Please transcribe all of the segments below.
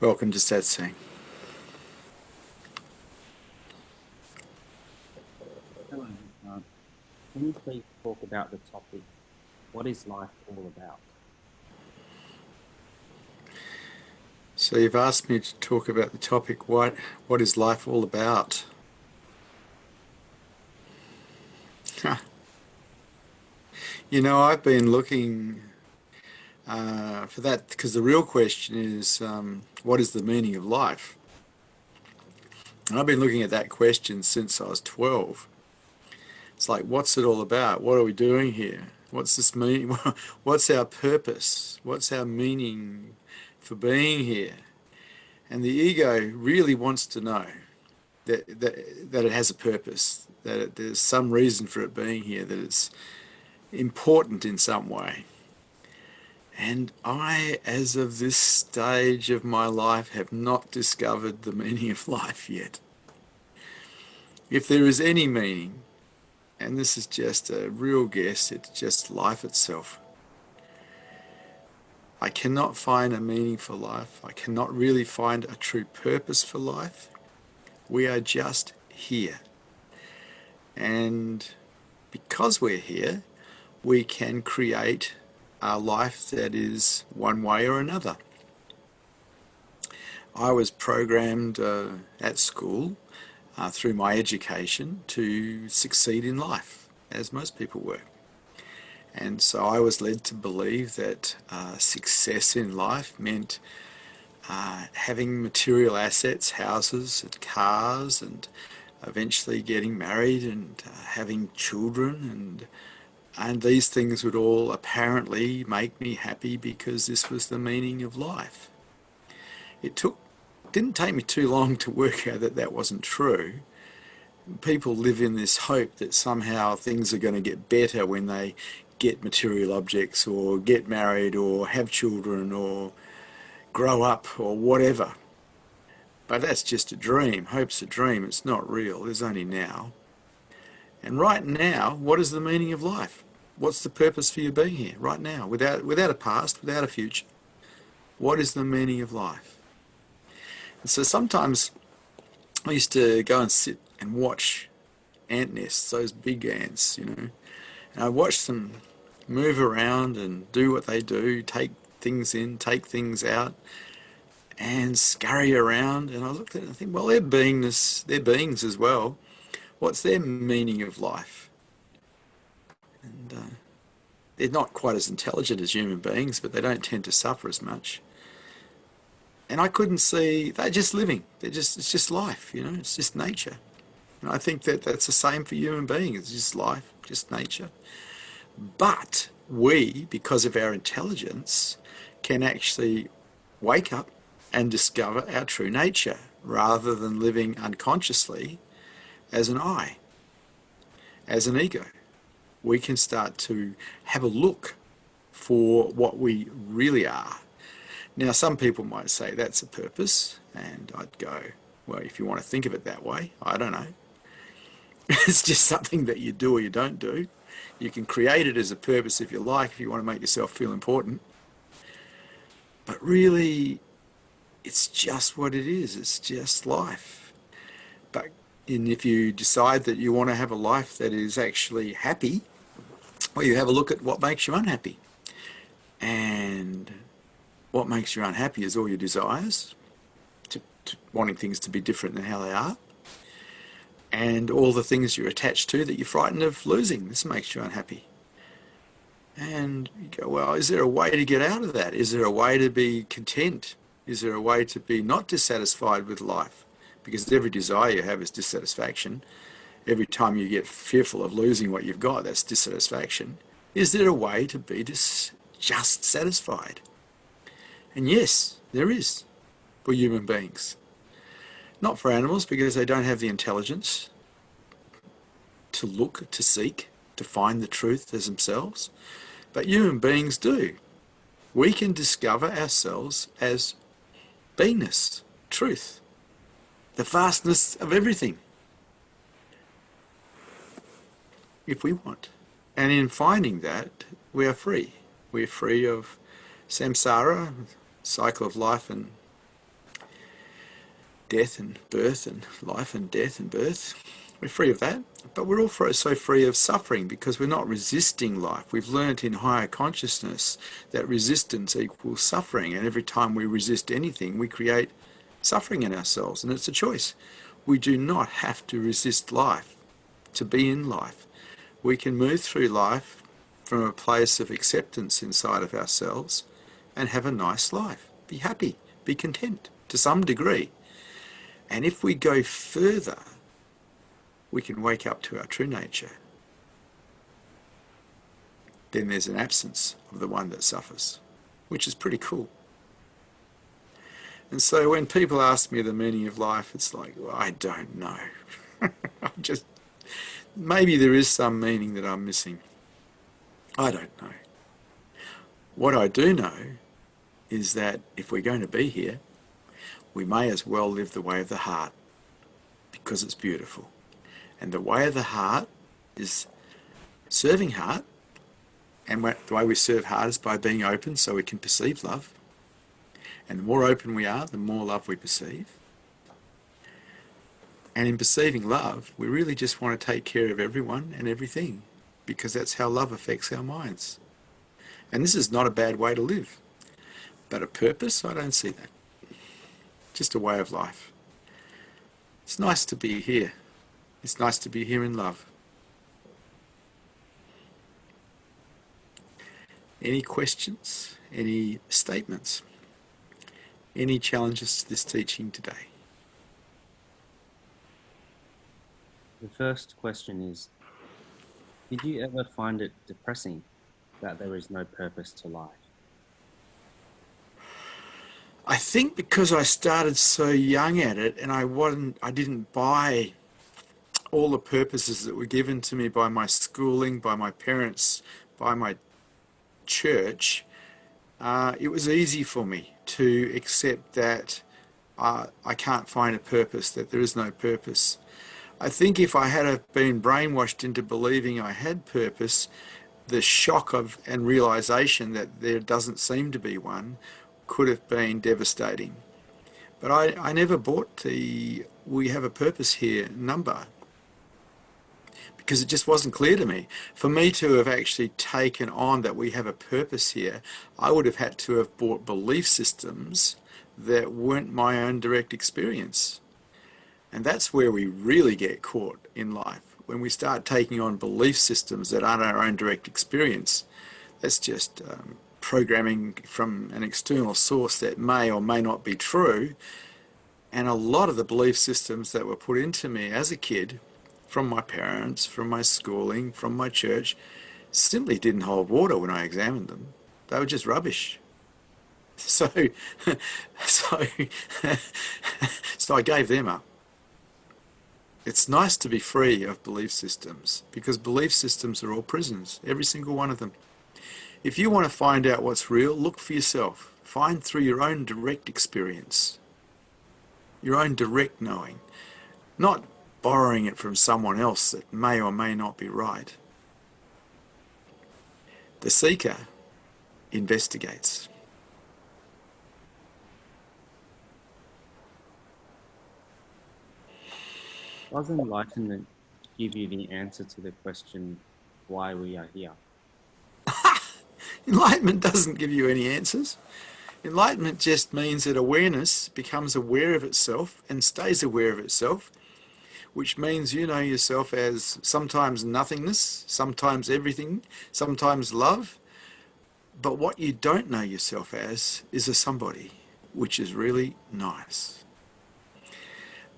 Welcome to Satsang. Hello, Vishrant. Can you please talk about the topic, what is life all about? So you've asked me to talk about the topic, what is life all about? You know, I've been looking for that because the real question is, what is the meaning of life? And I've been looking at that question since I was 12. It's like, what's it all about? What are we doing here? What's this mean? What's our purpose? What's our meaning for being here? And the ego really wants to know that it has a purpose, that there's some reason for it being here, that it's important in some way. And I, as of this stage of my life, have not discovered the meaning of life yet. If there is any meaning, and this is just a real guess, it's just life itself. I cannot find a meaning for life. I cannot really find a true purpose for life. We are just here. And because we're here, we can create a life that is one way or another. I was programmed at school through my education to succeed in life, as most people were. And so I was led to believe that success in life meant having material assets, houses and cars, and eventually getting married and having children, and these things would all apparently make me happy because this was the meaning of life. It didn't take me too long to work out that that wasn't true. People live in this hope that somehow things are going to get better when they get material objects or get married or have children or grow up or whatever. But that's just a dream. Hope's a dream. It's not real. There's only now. And right now, what is the meaning of life? What's the purpose for you being here right now, without a past, without a future? What is the meaning of life? And so sometimes I used to go and sit and watch ant nests, those big ants, and I watched them move around and do what they do, take things in, take things out, and scurry around. And I looked at it and I think, well, they're beingness, they're beings as well. What's their meaning of life? And they're not quite as intelligent as human beings, but they don't tend to suffer as much. And I couldn't see, they're just living. It's just life, it's just nature. And I think that that's the same for human beings. It's just life, just nature. But we, because of our intelligence, can actually wake up and discover our true nature rather than living unconsciously as an I, as an ego. We can start to have a look for what we really are. Now, some people might say that's a purpose, and I'd go, well, if you want to think of it that way, I don't know. It's just something that you do or you don't do. You can create it as a purpose if you like, if you want to make yourself feel important. But really, it's just what it is. It's just life. And if you decide that you want to have a life that is actually happy, well, you have a look at what makes you unhappy. And what makes you unhappy is all your desires, to wanting things to be different than how they are, and all the things you're attached to that you're frightened of losing. This makes you unhappy. And you go, well, is there a way to get out of that? Is there a way to be content? Is there a way to be not dissatisfied with life? Because every desire you have is dissatisfaction. Every time you get fearful of losing what you've got, that's dissatisfaction. Is there a way to be just satisfied? And yes, there is for human beings. Not for animals, because they don't have the intelligence to look, to seek, to find the truth as themselves. But human beings do. We can discover ourselves as beingness, truth, the vastness of everything, if we want. And in finding that, we are free. We're free of samsara, cycle of life and death and birth and life and death and birth. We're free of that, but we're also so free of suffering because we're not resisting life. We've learnt in higher consciousness that resistance equals suffering, and every time we resist anything, we create suffering in ourselves, and it's a choice. We do not have to resist life to be in life. We can move through life from a place of acceptance inside of ourselves and have a nice life. Be happy, be content to some degree. And if we go further, we can wake up to our true nature. Then there's an absence of the one that suffers, which is pretty cool. And so when people ask me the meaning of life, it's like, well, I don't know. Maybe there is some meaning that I'm missing. I don't know. What I do know is that if we're going to be here, we may as well live the way of the heart because it's beautiful. And the way of the heart is serving heart, and the way we serve heart is by being open so we can perceive love. And the more open we are, the more love we perceive. And in perceiving love, we really just want to take care of everyone and everything, because that's how love affects our minds. And this is not a bad way to live. But a purpose, I don't see that. Just a way of life. It's nice to be here. It's nice to be here in love. Any questions? Any statements? Any challenges to this teaching today? The first question is, did you ever find it depressing that there is no purpose to life? I think because I started so young at it, and I didn't buy all the purposes that were given to me by my schooling, by my parents, by my church, it was easy for me to accept that I can't find a purpose, that there is no purpose. I think if I had have been brainwashed into believing I had purpose, the shock of and realization that there doesn't seem to be one could have been devastating. But I never bought the "we have a purpose here" number, because it just wasn't clear to me. For me to have actually taken on that we have a purpose here, I would have had to have bought belief systems that weren't my own direct experience. And that's where we really get caught in life. When we start taking on belief systems that aren't our own direct experience, that's just programming from an external source that may or may not be true. And a lot of the belief systems that were put into me as a kid, from my parents, from my schooling, from my church, simply didn't hold water when I examined them. They were just rubbish. So, so, so I gave them up. It's nice to be free of belief systems, because belief systems are all prisons, every single one of them. If you want to find out what's real, look for yourself. Find through your own direct experience, your own direct knowing, not borrowing it from someone else that may or may not be right. The seeker investigates. Does enlightenment give you the answer to the question why we are here? Enlightenment doesn't give you any answers. Enlightenment just means that awareness becomes aware of itself and stays aware of itself, which means you know yourself as sometimes nothingness, sometimes everything, sometimes love. But what you don't know yourself as is a somebody, which is really nice.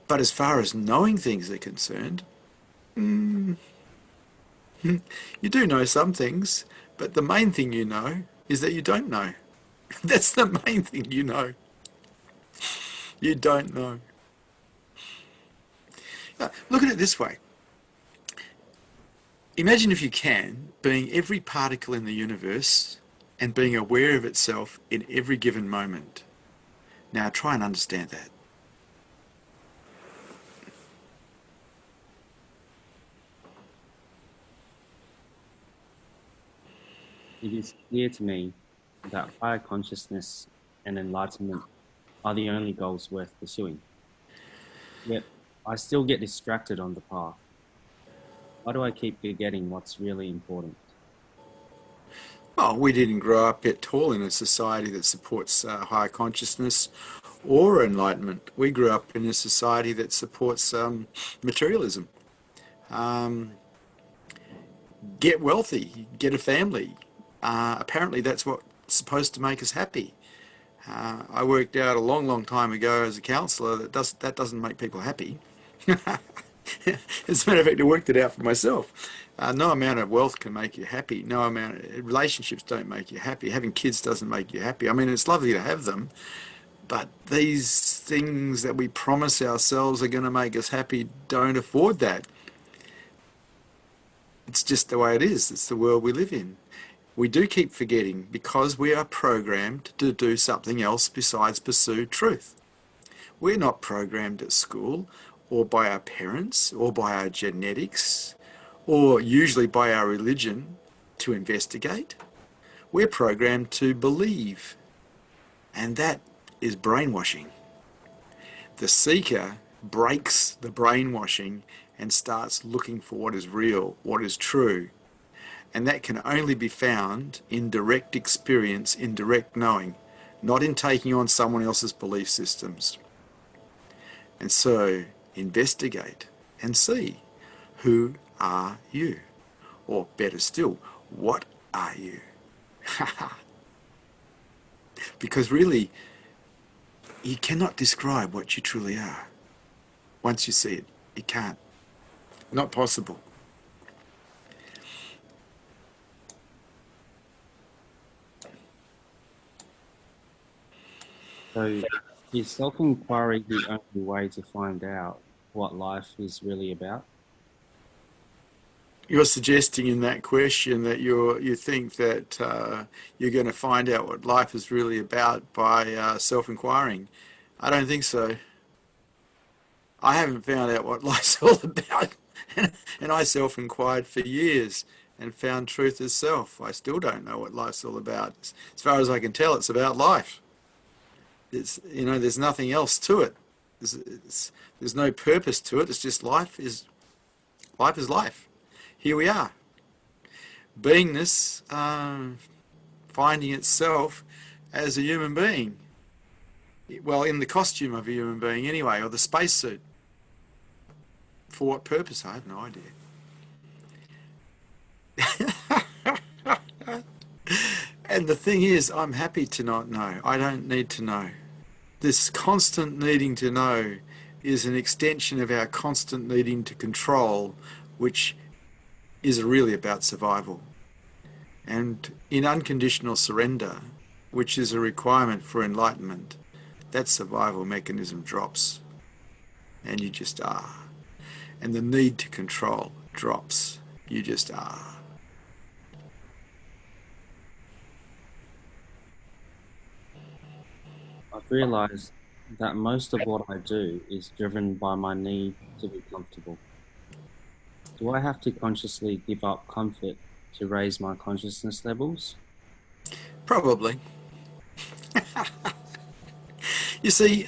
But as far as knowing things are concerned, you do know some things, but the main thing you know is that you don't know. That's the main thing you know. You don't know. Look at it this way. Imagine, if you can, being every particle in the universe and being aware of itself in every given moment. Now try and understand that. It is clear to me that higher consciousness and enlightenment are the only goals worth pursuing. Yet I still get distracted on the path. Why do I keep forgetting what's really important? Well, we didn't grow up at all in a society that supports higher consciousness or enlightenment. We grew up in a society that supports materialism. Um, get wealthy, get a family. Apparently, that's what's supposed to make us happy. I worked out a long, long time ago as a counsellor that doesn't make people happy. As a matter of fact, I worked it out for myself. No amount of wealth can make you happy. No amount of relationships don't make you happy. Having kids doesn't make you happy. I mean, it's lovely to have them, but these things that we promise ourselves are going to make us happy don't afford that. It's just the way it is. It's the world we live in. We do keep forgetting because we are programmed to do something else besides pursue truth. We're not programmed at school or by our parents or by our genetics or usually by our religion to investigate. We're programmed to believe, and that is brainwashing. The seeker breaks the brainwashing and starts looking for what is real, what is true. And that can only be found in direct experience, in direct knowing, not in taking on someone else's belief systems. And so, investigate and see, who are you? Or better still, what are you? Because really, you cannot describe what you truly are. Once you see it, you can't. Not possible. So, is self inquiry the only way to find out what life is really about? You're suggesting in that question that you think that you're going to find out what life is really about by self-inquiring. I don't think so. I haven't found out what life's all about, and I self-inquired for years and found truth as self. I still don't know what life's all about. As far as I can tell, it's about life. It's, there's nothing else to it. There's no purpose to it. It's just life is life. Here we are. Beingness, finding itself as a human being. Well, in the costume of a human being anyway, or the spacesuit. For what purpose? I have no idea. And the thing is, I'm happy to not know. I don't need to know. This constant needing to know is an extension of our constant needing to control, which is really about survival. And in unconditional surrender, which is a requirement for enlightenment, that survival mechanism drops. And you just are. And the need to control drops. You just are. I've realized that most of what I do is driven by my need to be comfortable. Do I have to consciously give up comfort to raise my consciousness levels? Probably. You see,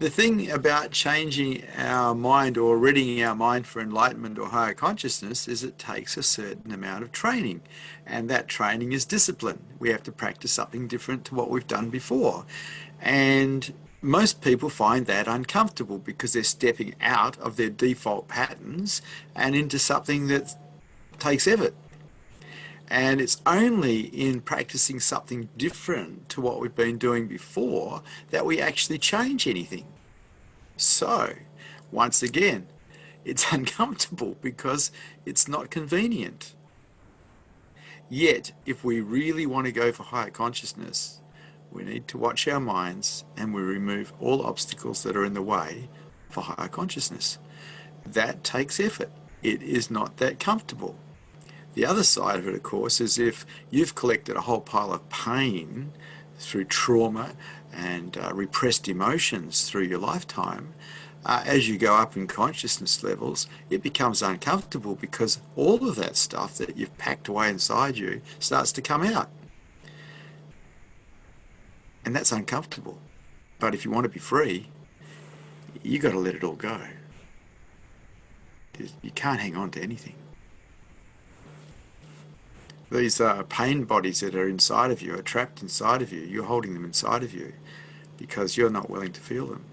the thing about changing our mind or readying our mind for enlightenment or higher consciousness is it takes a certain amount of training. And that training is discipline. We have to practice something different to what we've done before. And most people find that uncomfortable because they're stepping out of their default patterns and into something that takes effort. And it's only in practicing something different to what we've been doing before that we actually change anything. So, once again, it's uncomfortable because it's not convenient. Yet, if we really want to go for higher consciousness, we need to watch our minds and we remove all obstacles that are in the way for higher consciousness. That takes effort. It is not that comfortable. The other side of it, of course, is if you've collected a whole pile of pain through trauma and repressed emotions through your lifetime, as you go up in consciousness levels, it becomes uncomfortable because all of that stuff that you've packed away inside you starts to come out. And that's uncomfortable. But if you want to be free, You got to let it all go. You can't hang on to anything. These pain bodies that are inside of you are trapped inside of you. You're holding them inside of you because you're not willing to feel them.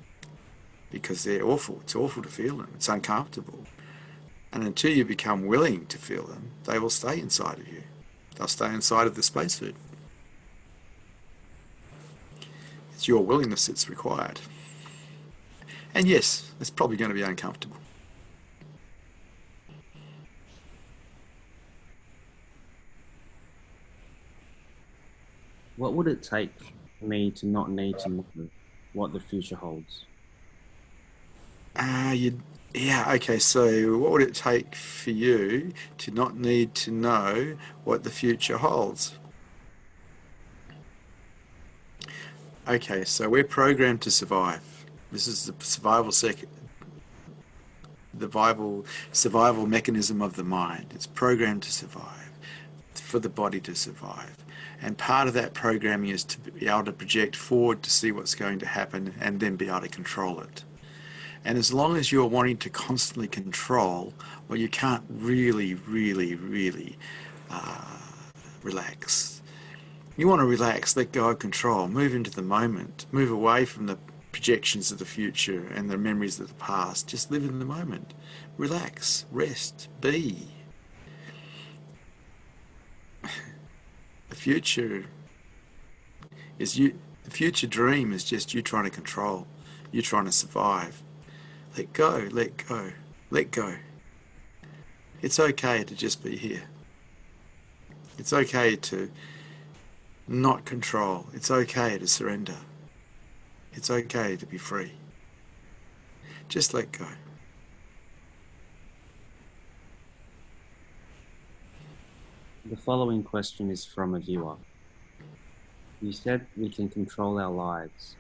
Because they're awful. It's awful to feel them. It's uncomfortable. And until you become willing to feel them, they will stay inside of you. They'll stay inside of the spacesuit. It's your willingness that's required. And yes, it's probably going to be uncomfortable. What would it take for me to not need to know what the future holds? Yeah, okay, so what would it take for you to not need to know what the future holds? Okay, so we're programmed to survive. This is the survival mechanism of the mind. It's programmed to survive, for the body to survive. And part of that programming is to be able to project forward to see what's going to happen and then be able to control it. And as long as you're wanting to constantly control, well, you can't really relax. You want to relax, let go of control, move into the moment, move away from the projections of the future and the memories of the past. Just live in the moment. Relax, rest, be. The future is you. The future dream is just you trying to control, you trying to survive. Let go, let go, let go. It's okay to just be here. It's okay to not control. It's okay to surrender. It's okay to be free. Just let go. The following question is from a viewer. You said we can control our lives.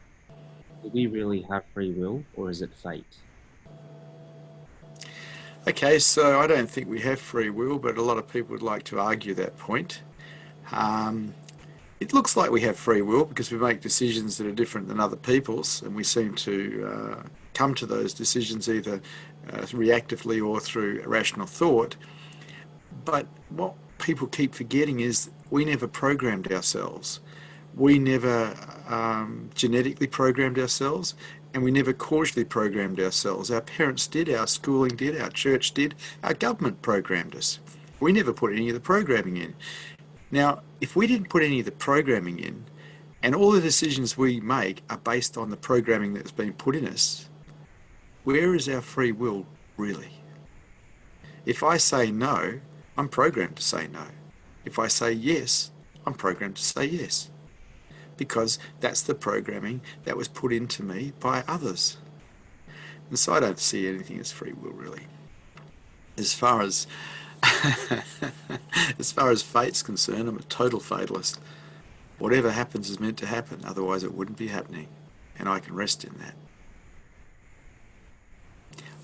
Do we really have free will, or is it fate? Okay, so I don't think we have free will, but a lot of people would like to argue that point. It looks like we have free will because we make decisions that are different than other people's, and we seem to come to those decisions either reactively or through rational thought. But what people keep forgetting is we never programmed ourselves. We never genetically programmed ourselves, and we never causally programmed ourselves. Our parents did, our schooling did, our church did, our government programmed us. We never put any of the programming in. Now, if we didn't put any of the programming in, and all the decisions we make are based on the programming that's been put in us, where is our free will really? If I say no, I'm programmed to say no. If I say yes, I'm programmed to say yes. Because that's the programming that was put into me by others. And so I don't see anything as free will really. As far as as far as fate's concerned, I'm a total fatalist. Whatever happens is meant to happen, otherwise it wouldn't be happening, and I can rest in that.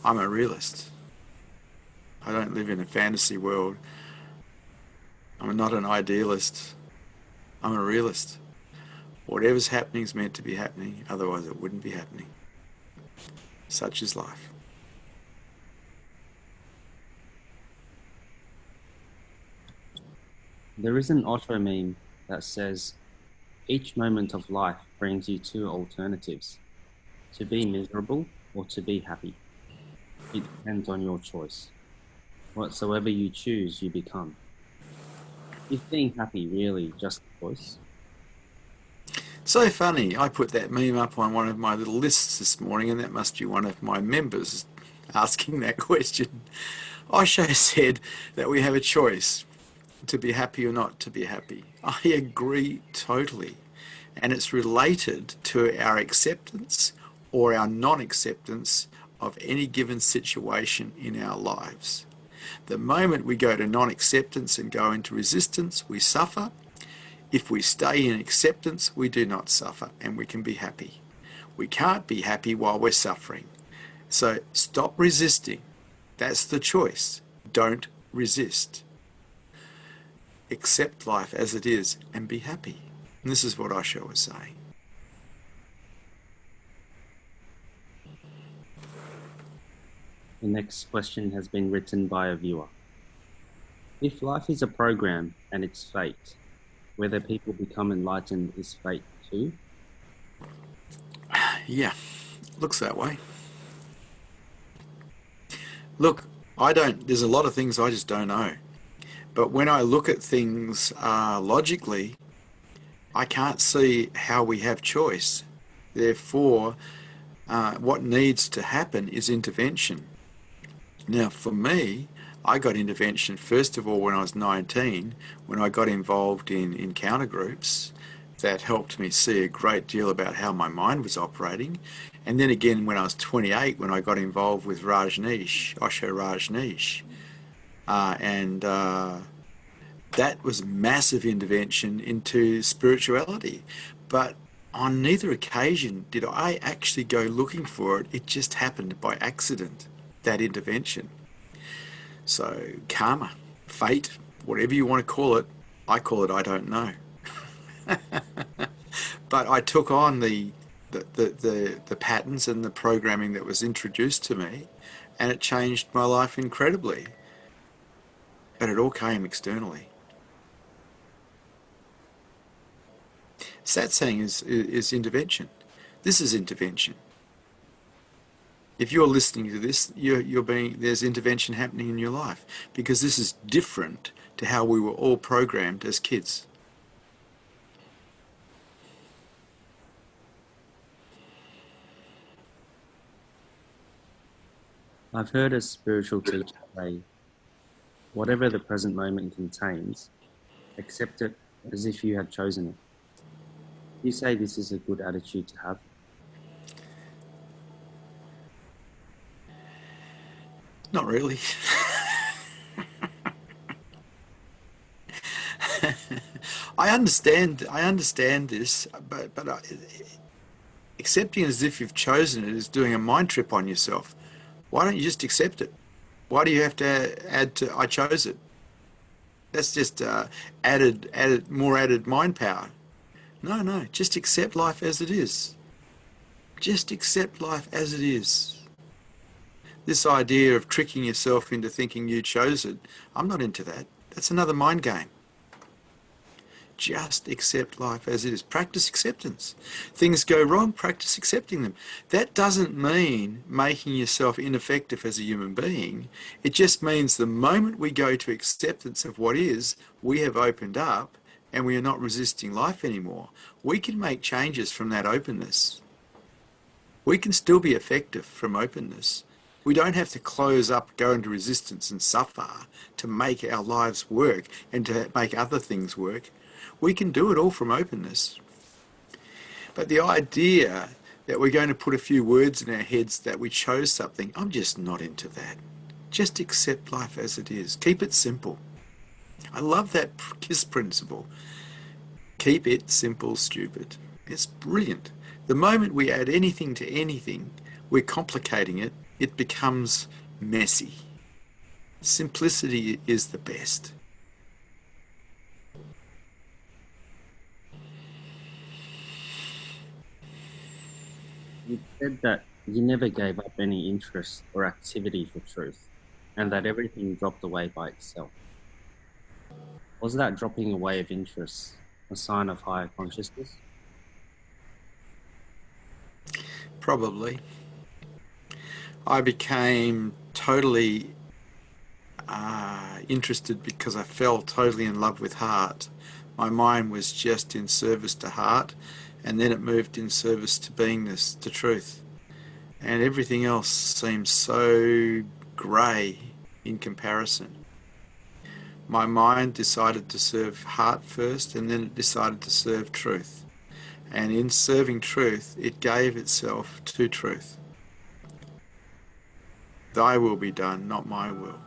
I'm a realist. I don't live in a fantasy world. I'm not an idealist. I'm a realist. Whatever's happening is meant to be happening, otherwise it wouldn't be happening. Such is life. There is an Otto meme that says, each moment of life brings you two alternatives, to be miserable or to be happy. It depends on your choice. Whatsoever you choose, you become. Is being happy really just a choice? So funny, I put that meme up on one of my little lists this morning, and that must be one of my members asking that question. Osho said that we have a choice to be happy or not to be happy. I agree totally. And it's related to our acceptance or our non-acceptance of any given situation in our lives. The moment we go to non-acceptance and go into resistance, we suffer. If we stay in acceptance, we do not suffer and we can be happy. We can't be happy while we're suffering. So stop resisting. That's the choice. Don't resist. Accept life as it is and be happy. And this is what Osho was saying. The next question has been written by a viewer. If life is a program and it's fate, whether people become enlightened is fate too? Yeah, looks that way. Look, there's a lot of things I just don't know. But when I look at things logically, I can't see how we have choice. Therefore, what needs to happen is intervention. Now, for me, I got intervention first of all when I was 19, when I got involved in encounter groups. That helped me see a great deal about how my mind was operating. And then again when I was 28, when I got involved with Rajneesh, Osho Rajneesh. And that was massive intervention into spirituality. But on neither occasion did I actually go looking for it. It just happened by accident, that intervention. So karma, fate, whatever you want to call it, I call it I don't know. But I took on the patterns and the programming that was introduced to me, and it changed my life incredibly. But it all came externally. Satsang is intervention. This is intervention. If you're listening to this, there's intervention happening in your life because this is different to how we were all programmed as kids. I've heard a spiritual teacher say, whatever the present moment contains, accept it as if you had chosen it. You say this is a good attitude to have? Not really. I understand this, but accepting it as if you've chosen it is doing a mind trip on yourself. Why don't you just accept it? Why do you have to add to I chose it? That's just more added mind power. No, just accept life as it is. Just accept life as it is. This idea of tricking yourself into thinking you chose it, I'm not into that. That's another mind game. Just accept life as it is. Practice acceptance. Things go wrong, practice accepting them. That doesn't mean making yourself ineffective as a human being. It just means the moment we go to acceptance of what is, we have opened up and we are not resisting life anymore. We can make changes from that openness. We can still be effective from openness. We don't have to close up, go into resistance and suffer to make our lives work and to make other things work. We can do it all from openness. But the idea that we're going to put a few words in our heads that we chose something, I'm just not into that. Just accept life as it is. Keep it simple. I love that KISS principle. Keep it simple, stupid. It's brilliant. The moment we add anything to anything, we're complicating it, it becomes messy. Simplicity is the best. You said that you never gave up any interest or activity for truth, and that everything dropped away by itself. Was that dropping away of interest a sign of higher consciousness? Probably. I became totally interested because I fell totally in love with heart. My mind was just in service to heart, and then it moved in service to beingness, to truth. And everything else seemed so grey in comparison. My mind decided to serve heart first, and then it decided to serve truth. And in serving truth, it gave itself to truth. Thy will be done, not my will.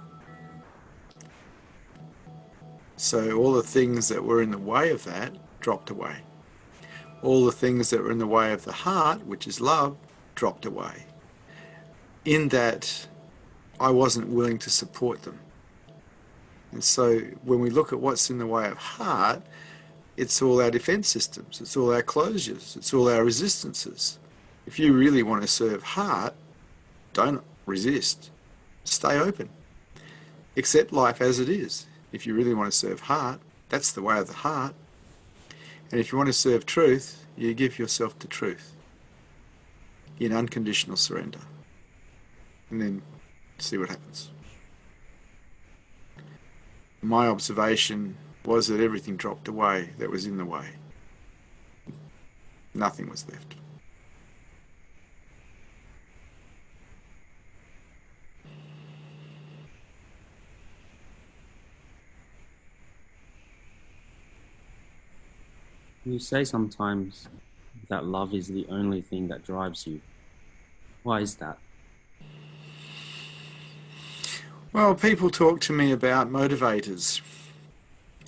So all the things that were in the way of that dropped away. All the things that were in the way of the heart, which is love, dropped away. In that, I wasn't willing to support them. And so when we look at what's in the way of heart, it's all our defense systems, it's all our closures, it's all our resistances. If you really want to serve heart, don't resist. Stay open. Accept life as it is. If you really want to serve heart, that's the way of the heart. And if you want to serve truth, you give yourself to truth in unconditional surrender. And then see what happens. My observation was that everything dropped away that was in the way. Nothing was left. You say sometimes that love is the only thing that drives you. Why is that? Well, people talk to me about motivators.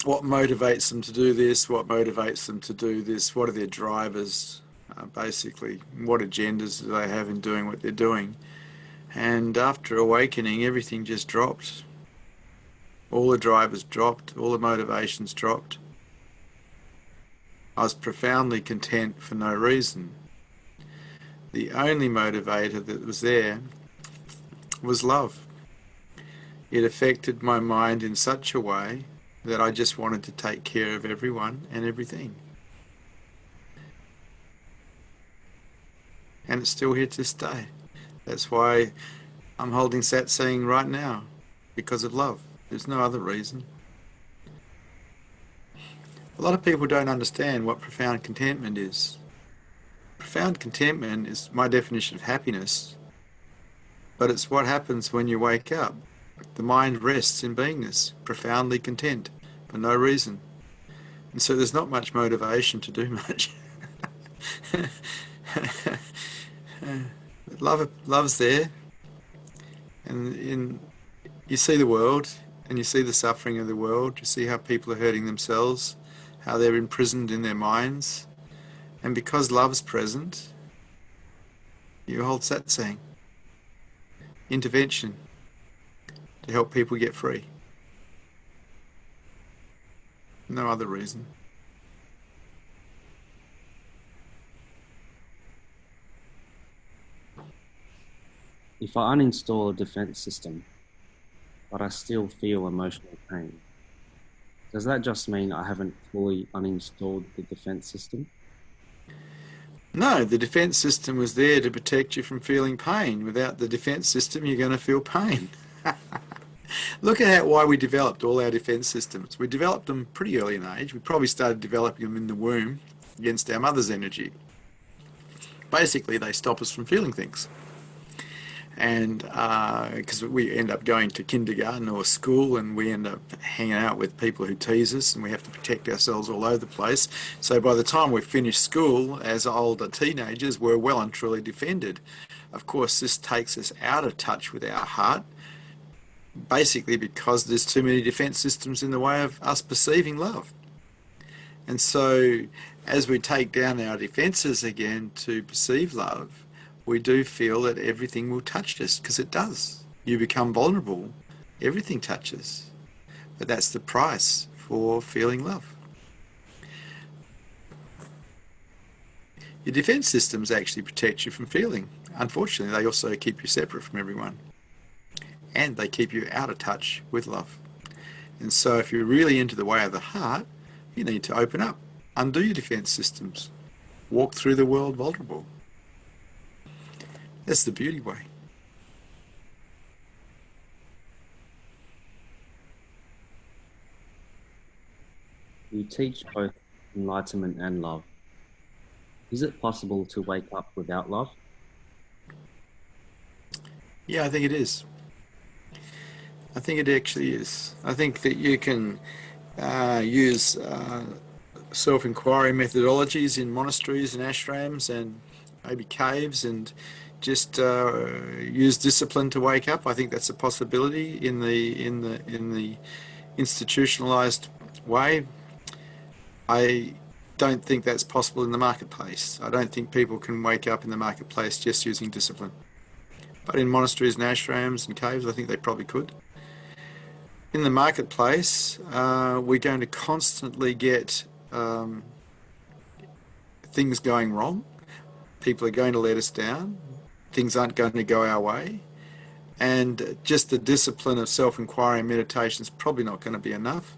What motivates them to do this? What motivates them to do this? What are their drivers? Basically, what agendas do they have in doing what they're doing? And after awakening, everything just dropped. All the drivers dropped, all the motivations dropped. I was profoundly content for no reason. The only motivator that was there was love. It affected my mind in such a way that I just wanted to take care of everyone and everything. And it's still here to stay. That's why I'm holding Satsang right now, because of love. There's no other reason. A lot of people don't understand what profound contentment is. Profound contentment is my definition of happiness, but it's what happens when you wake up. The mind rests in beingness, profoundly content, for no reason. And so there's not much motivation to do much. Love's there, and you see the world, and you see the suffering of the world. You see how people are hurting themselves, how they're imprisoned in their minds. And because love's present, you hold satsang, intervention, to help people get free. No other reason. If I uninstall a defense system, but I still feel emotional pain, does that just mean I haven't fully uninstalled the defense system? No, the defense system was there to protect you from feeling pain. Without the defense system, you're going to feel pain. Look at why we developed all our defense systems. We developed them pretty early in age. We probably started developing them in the womb against our mother's energy. Basically, they stop us from feeling things. And because we end up going to kindergarten or school, and we end up hanging out with people who tease us, and we have to protect ourselves all over the place. So by the time we finish school as older teenagers, we're well and truly defended. Of course, this takes us out of touch with our heart, basically because there's too many defense systems in the way of us perceiving love. And so as we take down our defenses again to perceive love, we do feel that everything will touch us, because it does. You become vulnerable, everything touches. But that's the price for feeling love. Your defense systems actually protect you from feeling. Unfortunately, they also keep you separate from everyone. And they keep you out of touch with love. And so if you're really into the way of the heart, you need to open up, undo your defense systems, walk through the world vulnerable. That's the beauty way. You teach both enlightenment and love. Is it possible to wake up without love? Yeah, I think it is. I think it actually is. I think that you can use self-inquiry methodologies in monasteries and ashrams and maybe caves, and just use discipline to wake up. I think that's a possibility in the institutionalized way. I don't think that's possible in the marketplace. I don't think people can wake up in the marketplace just using discipline. But in monasteries and ashrams and caves, I think they probably could. In the marketplace, we're going to constantly get things going wrong. People are going to let us down. Things aren't going to go our way. And just the discipline of self-inquiry and meditation is probably not going to be enough.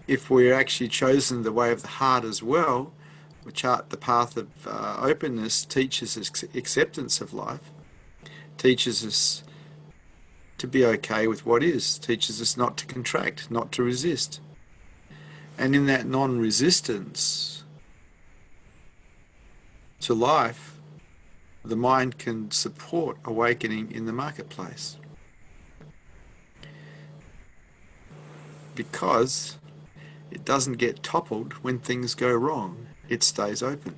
If we're actually chosen the way of the heart as well, which the path of openness teaches us acceptance of life, teaches us to be okay with what is, teaches us not to contract, not to resist. And in that non-resistance to life, the mind can support awakening in the marketplace. Because it doesn't get toppled when things go wrong. It stays open.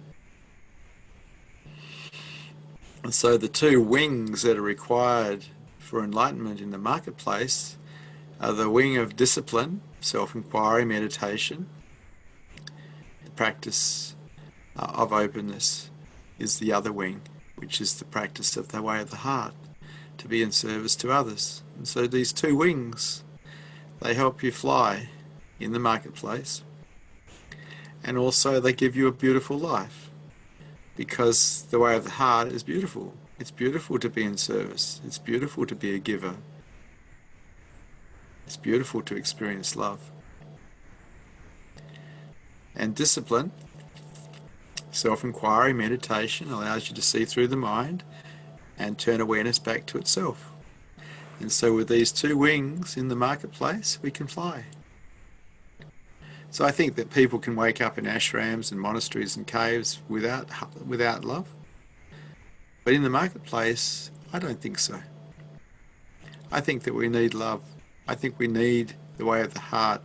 And so the two wings that are required for enlightenment in the marketplace are the wing of discipline, self-inquiry, meditation. The practice of openness is the other wing, which is the practice of the way of the heart, to be in service to others. And so these two wings, they help you fly in the marketplace, and also they give you a beautiful life, because the way of the heart is beautiful. It's beautiful to be in service. It's beautiful to be a giver. It's beautiful to experience love. And discipline, self-inquiry, meditation, allows you to see through the mind and turn awareness back to itself. And so with these two wings in the marketplace, we can fly. So I think that people can wake up in ashrams and monasteries and caves without love. But in the marketplace, I don't think so. I think that we need love. I think we need the way of the heart,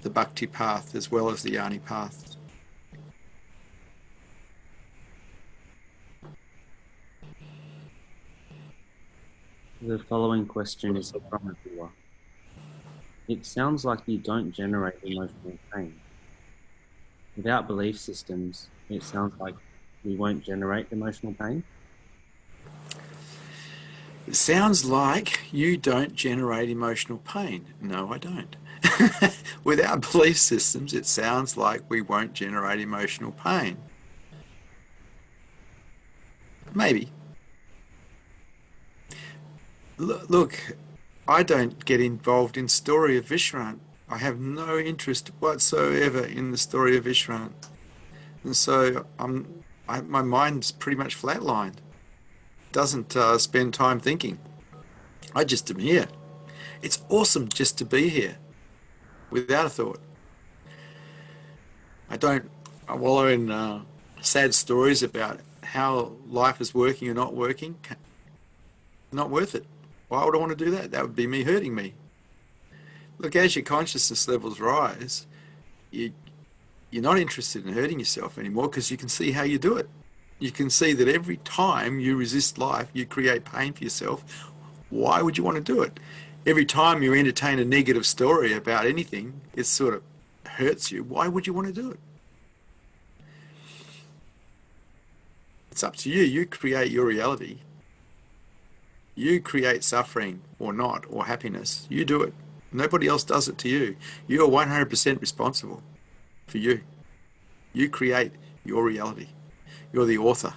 the bhakti path, as well as the jnana path. The following question is from a viewer. It sounds like you don't generate emotional pain. Without belief systems, it sounds like we won't generate emotional pain. It sounds like you don't generate emotional pain. No, I don't. Without belief systems, it sounds like we won't generate emotional pain. Maybe. Look, I don't get involved in story of Vishrant. I have no interest whatsoever in the story of Vishrant. And so my mind's pretty much flatlined. Doesn't spend time thinking. I just am here. It's awesome just to be here without a thought. I don't wallow in sad stories about how life is working or not working. Not worth it. Why would I want to do that? That would be me hurting me. Look, as your consciousness levels rise, you're not interested in hurting yourself anymore, because you can see how you do it. You can see that every time you resist life, you create pain for yourself. Why would you want to do it? Every time you entertain a negative story about anything, it sort of hurts you. Why would you want to do it? It's up to you. You create your reality. You create suffering or not, or happiness. You do it. Nobody else does it to you. You are 100% responsible for you. You create your reality. You're the author.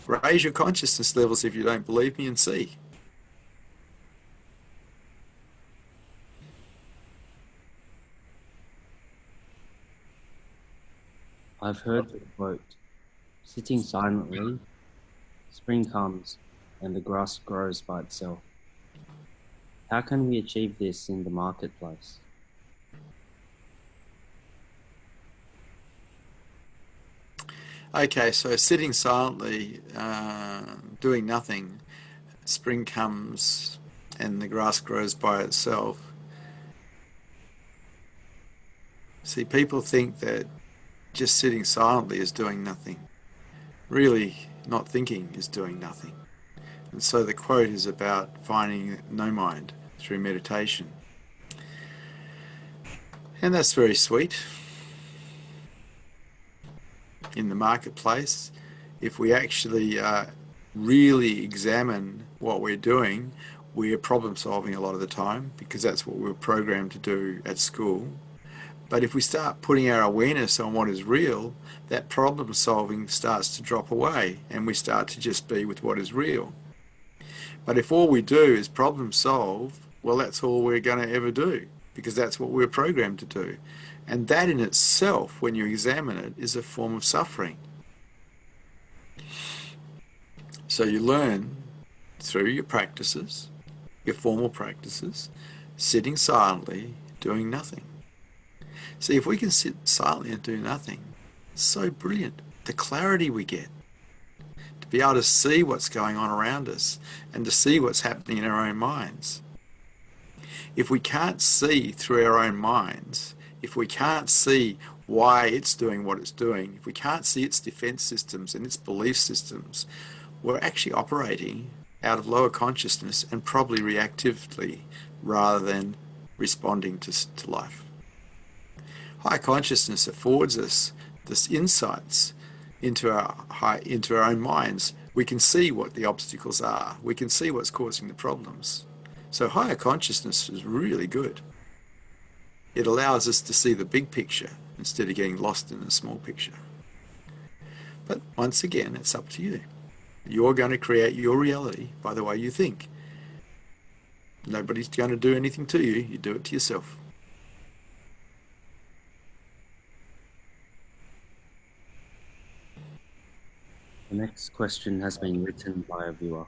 Raise your consciousness levels if you don't believe me and see. I've heard the quote, sitting silently, spring comes and the grass grows by itself. How can we achieve this in the marketplace? Okay, so sitting silently, doing nothing, spring comes and the grass grows by itself. See, people think that just sitting silently is doing nothing. Really, not thinking is doing nothing. And so the quote is about finding no mind through meditation. And that's very sweet. In the marketplace, if we actually really examine what we're doing, we are problem solving a lot of the time, because that's what we were programmed to do at school. But if we start putting our awareness on what is real, that problem solving starts to drop away and we start to just be with what is real. But if all we do is problem solve, well, that's all we're going to ever do because that's what we're programmed to do. And that in itself, when you examine it, is a form of suffering. So you learn through your practices, your formal practices, sitting silently, doing nothing. See, if we can sit silently and do nothing, it's so brilliant. The clarity we get, to be able to see what's going on around us and to see what's happening in our own minds. If we can't see through our own minds, if we can't see why it's doing what it's doing, if we can't see its defense systems and its belief systems, we're actually operating out of lower consciousness and probably reactively rather than responding to life. High consciousness affords us this insights into our own minds. We can see what the obstacles are. We can see what's causing the problems. So higher consciousness is really good. It allows us to see the big picture instead of getting lost in the small picture. But once again, it's up to you. You're going to create your reality by the way you think. Nobody's going to do anything to you. You do it to yourself. The next question has been written by a viewer.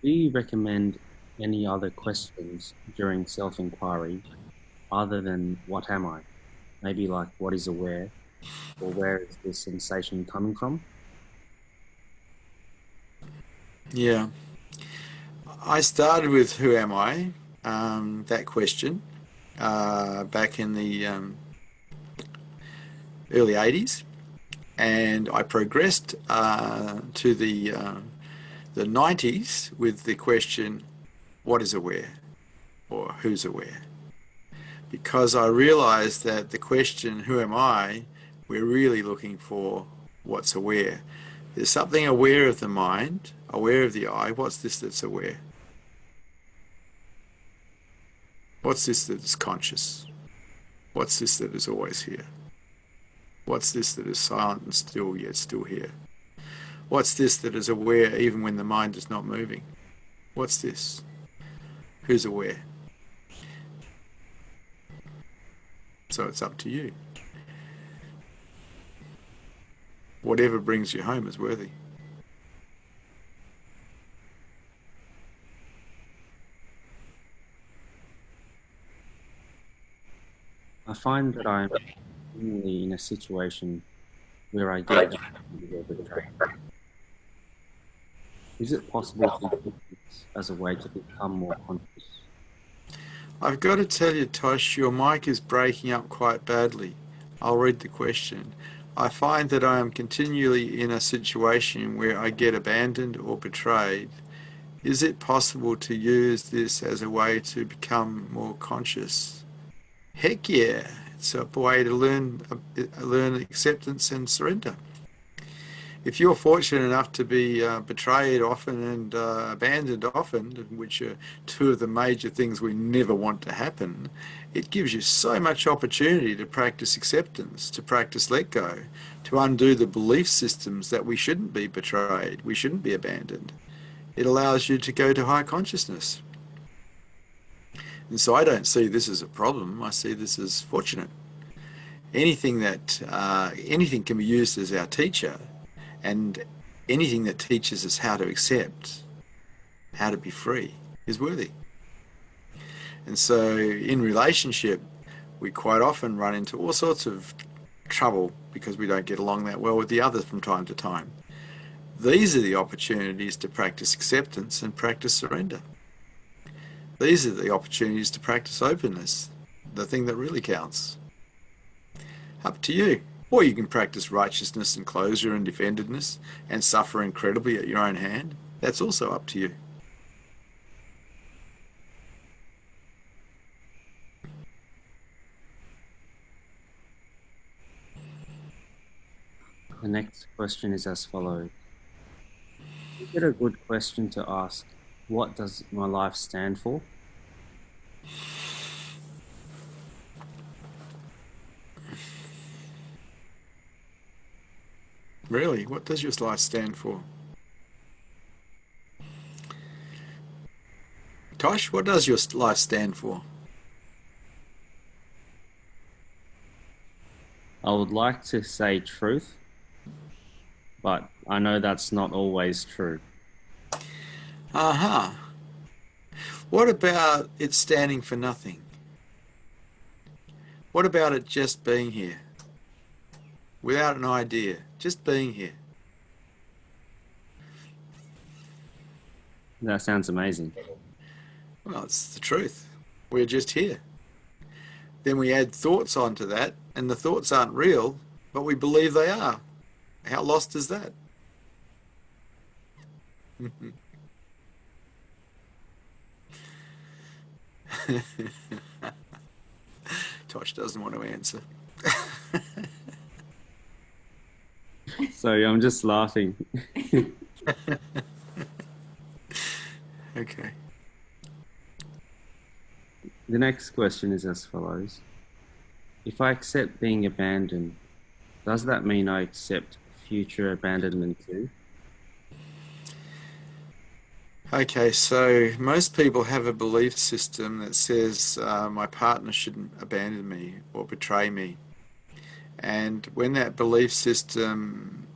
Do you recommend any other questions during self-inquiry other than what am I? Maybe like what is aware, or where is this sensation coming from? Yeah. I started with who am I? That question back in the early 80s, and I progressed to the 90s with the question, what is aware, or who's aware? Because I realized that the question, who am I, we're really looking for what's aware. There's something aware of the mind, aware of the I. What's this that's aware? What's this that is conscious? What's this that is always here? What's this that is silent and still yet still here? What's this that is aware even when the mind is not moving? What's this? Who's aware? So it's up to you. Whatever brings you home is worthy. I find that I'm continually in a situation where I get betrayed. Is it possible to use this as a way to become more conscious? I've got to tell you, Tosh, your mic is breaking up quite badly. I'll read the question. I find that I am continually in a situation where I get abandoned or betrayed. Is it possible to use this as a way to become more conscious? Heck yeah! It's a way to learn acceptance and surrender. If you're fortunate enough to be betrayed often and abandoned often, which are two of the major things we never want to happen, it gives you so much opportunity to practice acceptance, to practice let go, to undo the belief systems that we shouldn't be betrayed, we shouldn't be abandoned. It allows you to go to high consciousness. And so I don't see this as a problem, I see this as fortunate. Anything can be used as our teacher, and anything that teaches us how to accept, how to be free, is worthy. And so in relationship, we quite often run into all sorts of trouble because we don't get along that well with the other from time to time. These are the opportunities to practice acceptance and practice surrender. These are the opportunities to practice openness, the thing that really counts. Up to you. Or you can practice righteousness and closure and defendedness and suffer incredibly at your own hand. That's also up to you. The next question is as follows. Is it a good question to ask, what does my life stand for? Really? What does your life stand for? Tosh, what does your life stand for? I would like to say truth, but I know that's not always true. Aha. What about it standing for nothing? What about it just being here? Without an idea, just being here. That sounds amazing. Well, it's the truth. We're just here. Then we add thoughts onto that, and the thoughts aren't real, but we believe they are. How lost is that? Tosh doesn't want to answer. Sorry, I'm just laughing. Okay. The next question is as follows. If I accept being abandoned, does that mean I accept future abandonment too? Okay, so most people have a belief system that says my partner shouldn't abandon me or betray me. And when that belief system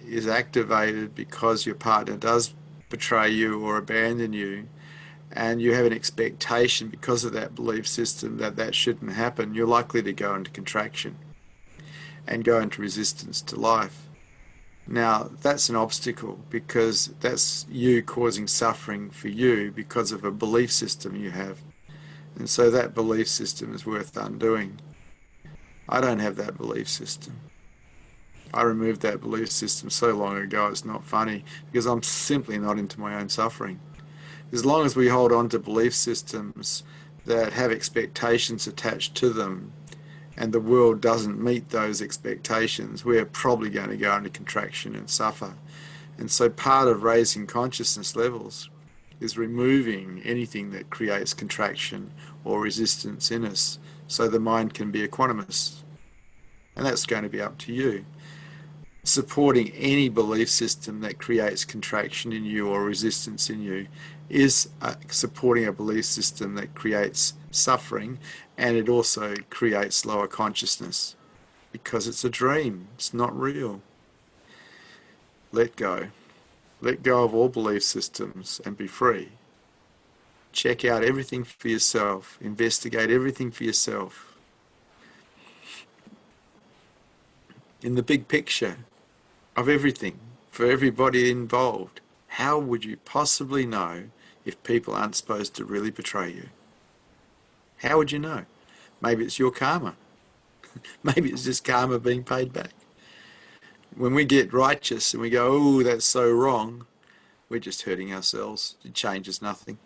is activated because your partner does betray you or abandon you, and you have an expectation because of that belief system that that shouldn't happen, you're likely to go into contraction and go into resistance to life. Now, that's an obstacle because that's you causing suffering for you because of a belief system you have. And so that belief system is worth undoing. I don't have that belief system. I removed that belief system so long ago it's not funny because I'm simply not into my own suffering. As long as we hold on to belief systems that have expectations attached to them and the world doesn't meet those expectations, we're probably going to go into contraction and suffer. And so part of raising consciousness levels is removing anything that creates contraction or resistance in us so the mind can be equanimous. And that's going to be up to you. Supporting any belief system that creates contraction in you or resistance in you is supporting a belief system that creates suffering, and it also creates lower consciousness because it's a dream, it's not real. Let go. Let go of all belief systems and be free. Check out everything for yourself, investigate everything for yourself. In the big picture of everything, for everybody involved, how would you possibly know if people aren't supposed to really betray you? How would you know? Maybe it's your karma. Maybe it's just karma being paid back. When we get righteous and we go, oh, that's so wrong, we're just hurting ourselves. It changes nothing.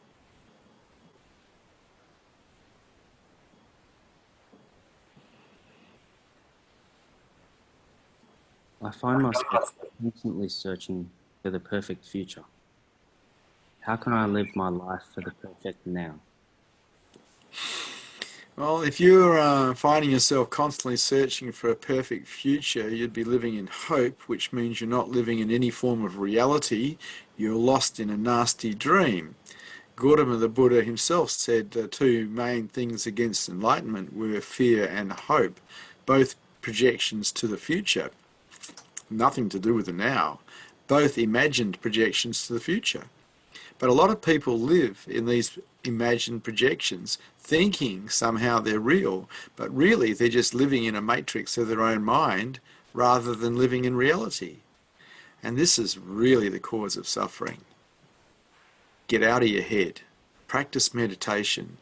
I find myself constantly searching for the perfect future. How can I live my life for the perfect now? Well, if you're finding yourself constantly searching for a perfect future, you'd be living in hope, which means you're not living in any form of reality. You're lost in a nasty dream. Gautama the Buddha himself said the two main things against enlightenment were fear and hope, both projections to the future, nothing to do with the now, both imagined projections to the future. But a lot of people live in these imagined projections, thinking somehow they're real, but really they're just living in a matrix of their own mind rather than living in reality. And this is really the cause of suffering. Get out of your head, practice meditation,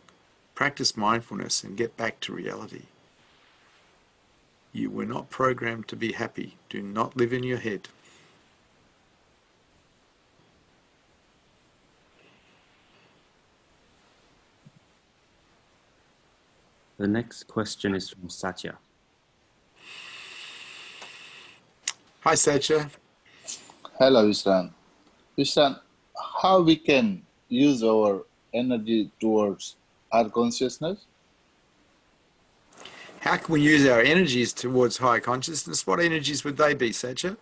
practice mindfulness, and get back to reality. You were not programmed to be happy. Do not live in your head. The next question is from Satya. Hi, Satya. Hello, Vishrant. Vishrant, how we can use our energy towards our consciousness? How can we use our energies towards higher consciousness? What energies would they be, Satya?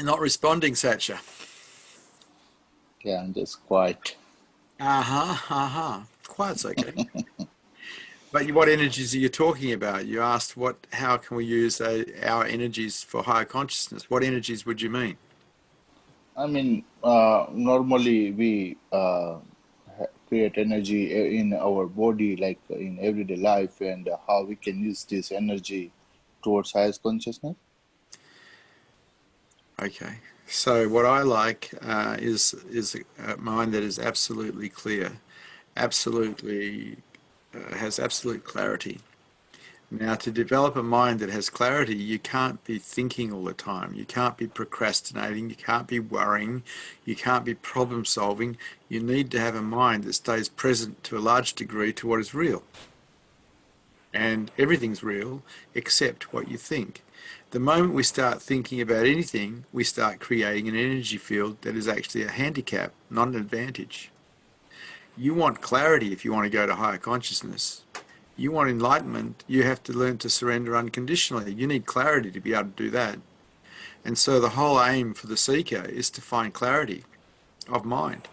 Not responding, Satcha. Yeah, I'm just quiet. Quiet's okay. But what energies are you talking about? You asked how can we use our energies for higher consciousness? What energies would you mean? I mean, normally we create energy in our body, like in everyday life, and how we can use this energy towards highest consciousness. Okay. So what I like is a mind that is absolutely clear, absolutely has absolute clarity. Now, to develop a mind that has clarity, you can't be thinking all the time. You can't be procrastinating. You can't be worrying. You can't be problem solving. You need to have a mind that stays present to a large degree to what is real. And everything's real except what you think. The moment we start thinking about anything, we start creating an energy field that is actually a handicap, not an advantage. You want clarity if you want to go to higher consciousness. You want enlightenment, you have to learn to surrender unconditionally. You need clarity to be able to do that. And so the whole aim for the seeker is to find clarity of mind.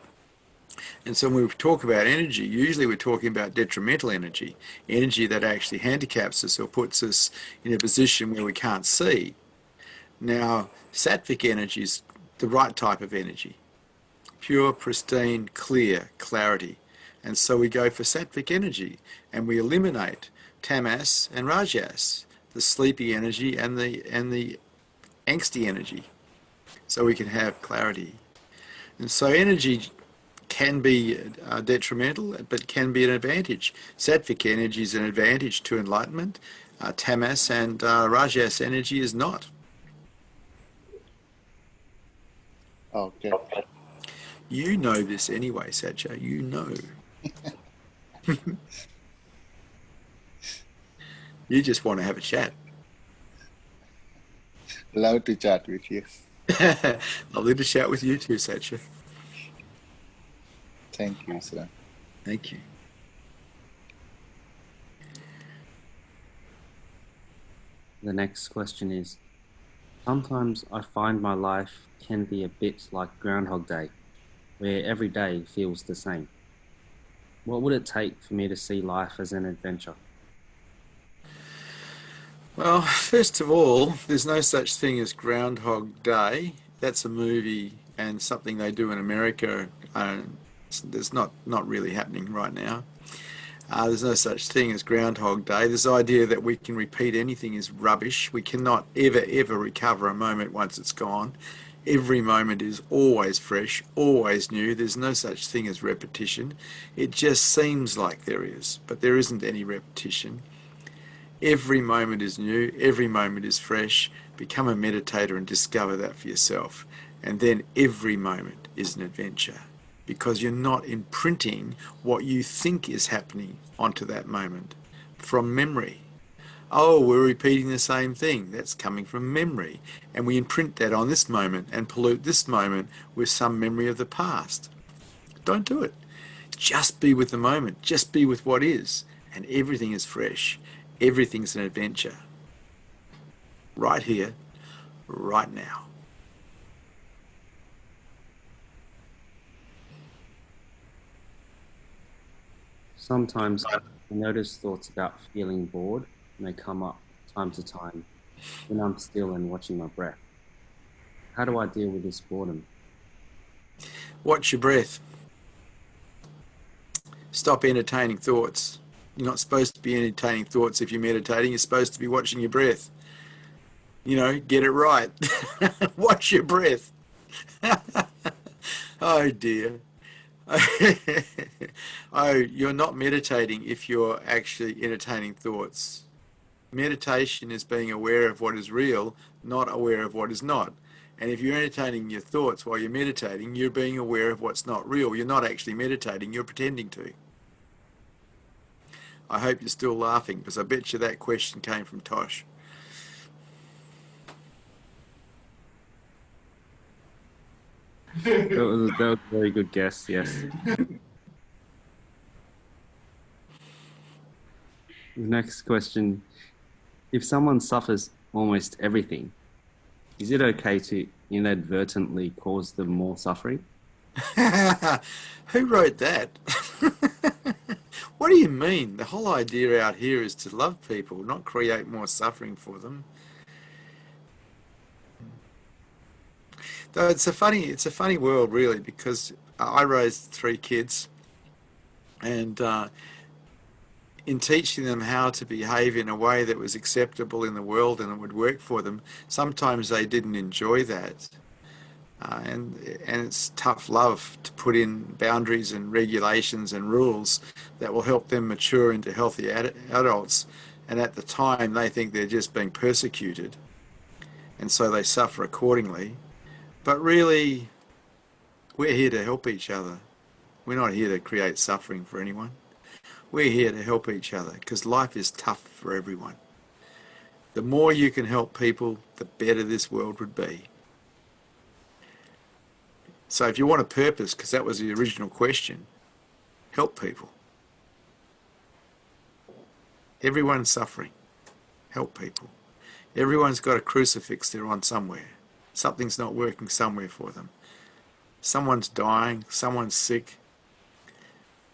And so when we talk about energy, usually we're talking about detrimental energy, energy that actually handicaps us or puts us in a position where we can't see. Now, sattvic energy is the right type of energy. Pure, pristine, clear, clarity. And so we go for sattvic energy and we eliminate tamas and rajas, the sleepy energy and the angsty energy, so we can have clarity. And so energy can be detrimental, but can be an advantage. Sattvic energy is an advantage to enlightenment. Tamas and rajas energy is not. Okay. You know this anyway, Satcha. You know. You just want to have a chat. Love to chat with you. Lovely to chat with you too, Satcha. Thank you, sir. Thank you. The next question is, sometimes I find my life can be a bit like Groundhog Day, where every day feels the same. What would it take for me to see life as an adventure? Well, first of all, there's no such thing as Groundhog Day. That's a movie and something they do in America. That's not really happening right now. There's no such thing as Groundhog Day. This idea that we can repeat anything is rubbish. We cannot ever recover a moment once it's gone. Every moment is always fresh, always new. There's no such thing as repetition. It just seems like there is, but there isn't any repetition. Every moment is new, every moment is fresh. Become a meditator and discover that for yourself. And then every moment is an adventure because you're not imprinting what you think is happening onto that moment from memory. Oh, we're repeating the same thing. That's coming from memory. And we imprint that on this moment and pollute this moment with some memory of the past. Don't do it. Just be with the moment. Just be with what is. And everything is fresh. Everything's an adventure. Right here, right now. Sometimes I notice thoughts about feeling bored, and they come up time to time when I'm still and watching my breath. How do I deal with this boredom? Watch your breath. Stop entertaining thoughts. You're not supposed to be entertaining thoughts if you're meditating. You're supposed to be watching your breath. You know, get it right. Watch your breath. Oh dear. Oh, you're not meditating if you're actually entertaining thoughts. Meditation is being aware of what is real, not aware of what is not. And if you're entertaining your thoughts while you're meditating, you're being aware of what's not real. You're not actually meditating, you're pretending to. I hope you're still laughing because I bet you that question came from Tosh. That was a very good guess, yes. The next question, if someone suffers almost everything, Is it okay to inadvertently cause them more suffering? Who wrote that? What do you mean? The whole idea out here is to love people, not create more suffering for them. Though it's a funny world really, because I raised three kids, and in teaching them how to behave in a way that was acceptable in the world and it would work for them, sometimes they didn't enjoy that. And it's tough love to put in boundaries and regulations and rules that will help them mature into healthy adults. And at the time, they think they're just being persecuted, and so they suffer accordingly. But really, we're here to help each other. We're not here to create suffering for anyone. We're here to help each other because life is tough for everyone. The more you can help people, the better this world would be. So if you want a purpose, because that was the original question, help people. Everyone's suffering. Help people. Everyone's got a crucifix they're on somewhere. Something's not working somewhere for them. Someone's dying, someone's sick,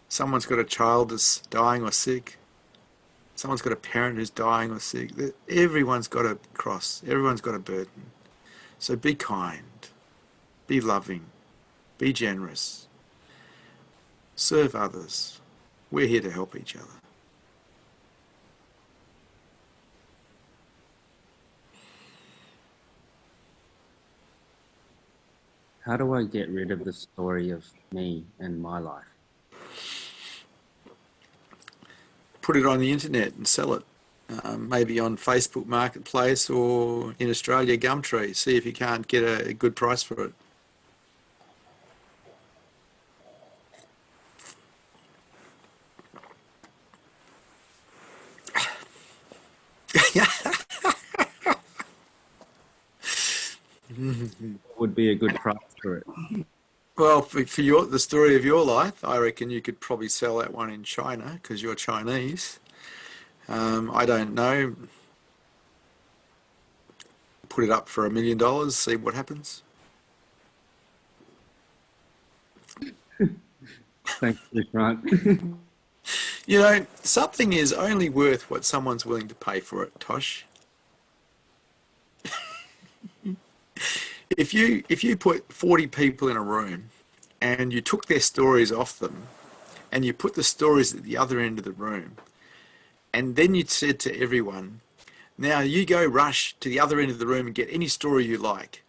someone's got a child that's dying or sick, someone's got a parent who's dying or sick. Everyone's got a cross, everyone's got a burden. So be kind, be loving, be generous, serve others. We're here to help each other. How do I get rid of the story of me and my life? Put it on the internet and sell it. Maybe on Facebook Marketplace or in Australia Gumtree. See if you can't get a good price for it. What would be a good price for it? Well, for the story of your life, I reckon you could probably sell that one in China because you're Chinese. I don't know. Put it up for $1 million, see what happens. Thanks, Vishrant. You know, something is only worth what someone's willing to pay for it, Tosh. If you put 40 people in a room and you took their stories off them and you put the stories at the other end of the room, and then you said to everyone, now you go rush to the other end of the room and get any story you like.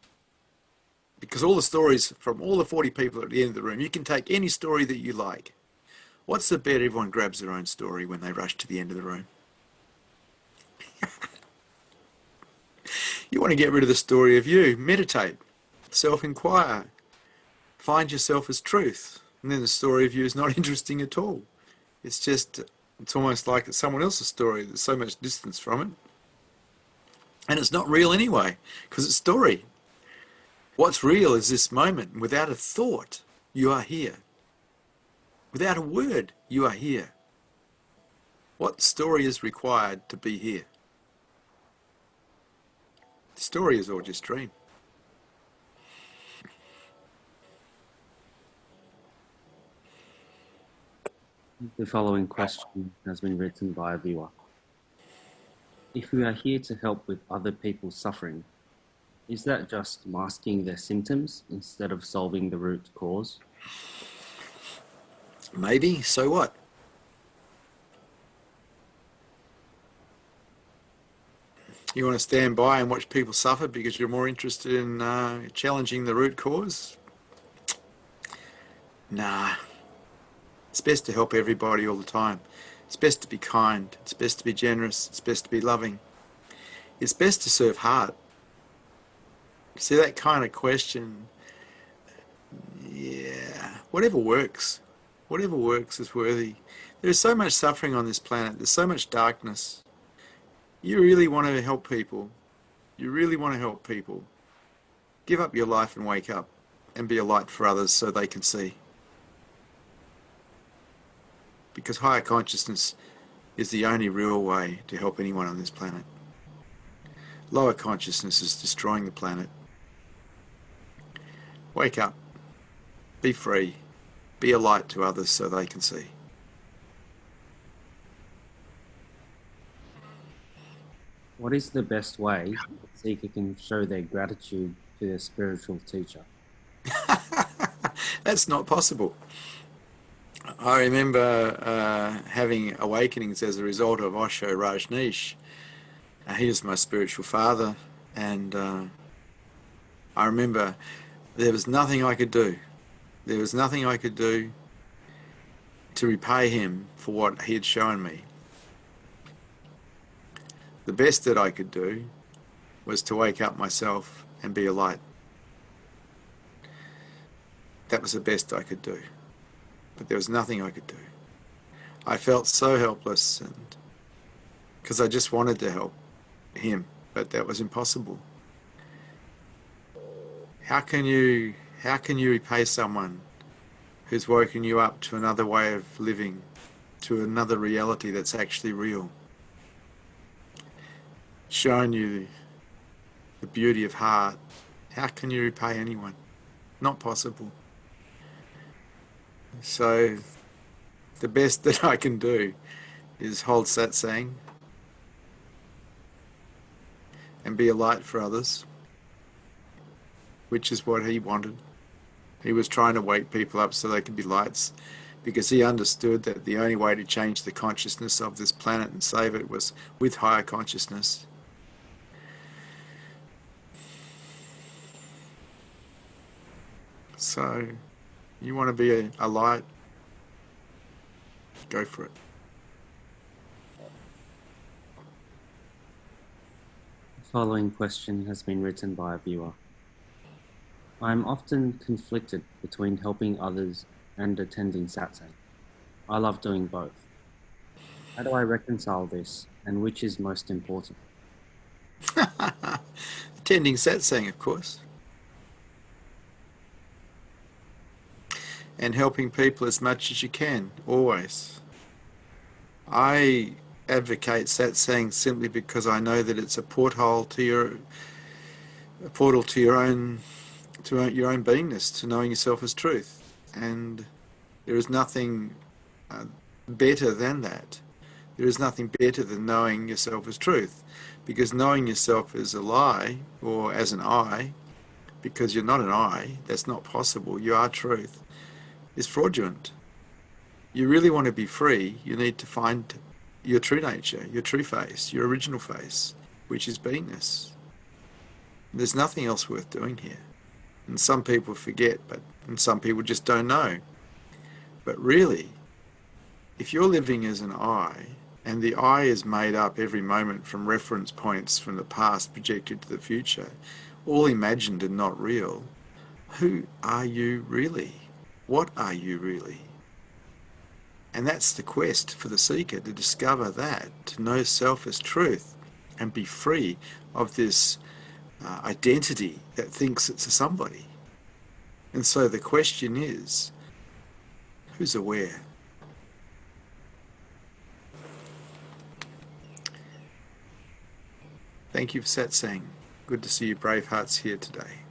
Because all the stories from all the 40 people at the end of the room, you can take any story that you like. What's the bet everyone grabs their own story when they rush to the end of the room? You want to get rid of the story of you. Meditate. Self-inquire. Find yourself as truth. And then the story of you is not interesting at all. It's almost like it's someone else's story. There's so much distance from it. And it's not real anyway, because it's story. What's real is this moment. Without a thought, you are here. Without a word, you are here. What story is required to be here? The story is all just dream. The following question has been written by a viewer. If we are here to help with other people's suffering, is that just masking their symptoms instead of solving the root cause? Maybe, so what? You want to stand by and watch people suffer because you're more interested in challenging the root cause? Nah. It's best to help everybody all the time. It's best to be kind. It's best to be generous. It's best to be loving. It's best to serve hard. See, that kind of question, yeah, whatever works. Whatever works is worthy. There's so much suffering on this planet. There's so much darkness. You really want to help people. You really want to help people. Give up your life and wake up and be a light for others so they can see. Because higher consciousness is the only real way to help anyone on this planet. Lower consciousness is destroying the planet. Wake up. Be free. Be a light to others so they can see. What is the best way a seeker can show their gratitude to their spiritual teacher? That's not possible. I remember having awakenings as a result of Osho Rajneesh. He is my spiritual father, and I remember there was nothing I could do. There was nothing I could do to repay him for what he had shown me. The best that I could do was to wake up myself and be a light. That was the best I could do. But there was nothing I could do. I felt so helpless, and because I just wanted to help him, but that was impossible. How can you repay someone who's woken you up to another way of living, to another reality that's actually real, shown you the beauty of heart? How can you repay anyone? Not possible. So the best that I can do is hold satsang and be a light for others, which is what he wanted. He was trying to wake people up so they could be lights, because he understood that the only way to change the consciousness of this planet and save it was with higher consciousness. So, you want to be a light? Go for it. The following question has been written by a viewer. I am often conflicted between helping others and attending satsang. I love doing both. How do I reconcile this, and which is most important? Attending satsang, of course. And helping people as much as you can, always. I advocate satsang simply because I know that it's a portal to your own beingness, to knowing yourself as truth. And there is nothing better than that. There is nothing better than knowing yourself as truth, because knowing yourself as a lie or as an I, because you're not an I, that's not possible, you are truth, is fraudulent. You really want to be free, you need to find your true nature, your true face, your original face, which is beingness. There's nothing else worth doing here. And some people forget, and some people just don't know. But really, if you're living as an I, and the I is made up every moment from reference points from the past projected to the future, all imagined and not real, who are you really? What are you really? And that's the quest for the seeker, to discover that, to know self as truth and be free of this identity that thinks it's a somebody. And so the question is, who's aware? Thank you for satsang. Good to see you brave hearts here today.